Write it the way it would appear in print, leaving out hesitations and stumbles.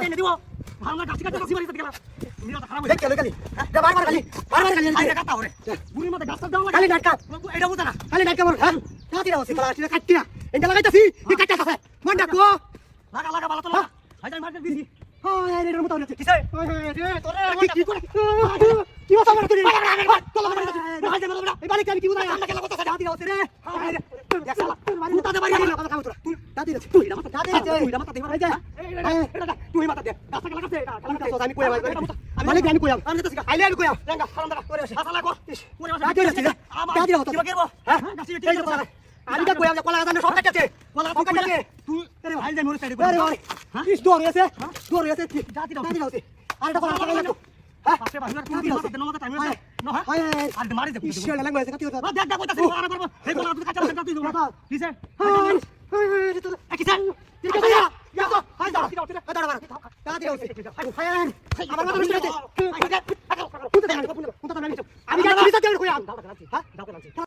এনে দিব ভাঙা গাছি কাটতে বসি মারি গেল নিয়ত খারাপ দেখ কেন গালি দে বারবার গালি আইটা কাটা ওরে বুড়ির মধ্যে গাছ দাও খালি নাটকা এটা বুঝা না খালি নাটকা বল হ্যাঁ কাটি দাও সিলা আটি কাটি না এটা লাগাইতাছি কি কাটটা আছে মন ডাকো লাগা লাগা ভালো তো লাগা হাজার মার দিছি হায় রে মত হচ্ছে কিসে রে তোরে কি করে কি কথা বল তুই তোলা মারি হাজার মার এই বাড়ি কি বুঝাই আমরা কেন কথা দাও দিও রে দেখছলা মারি তাতে মারি গেল কথা তুই দাদি রে তুই না দাদি রে তুই না মাথা দে মারি যা তুই মাথা দে গাছ লাগাতে আমি কই আমি আমি কই আমি তো আইলে আমি কই রেঙ্গা হারাম দাঁড়া করে আসে লাগো ওরে দাদি রে দাদি রে কি বাকিরবো হ্যাঁ গাছি এই তো আমি তো কই আমি কলা গাছ সব কাটতে কলা কাটতে তুই আরে ভাই যাই মোর সাইডে আরে ভাই ইস দৌড় আছে জাতি দাও দাদি দাও আরে তো কলা লাগাই লাগতো হ্যাঁ পাশে বাহির তুই দিও তো নমতে টাইম আছে না হ্যাঁ হায় আর মারি দে ইস লাগা আছে কাটি কথা দেখ দেখ কইতাছি আর করব এই কোলা তুই কাটা তুই দাও কিসে হায় হায় তো কিসে তুই কথা ইয়া তো হায় দাও দাদি দাও হায় আমার মাথা মিশে আছে আমি যাচ্ছি কই আম হ্যাঁ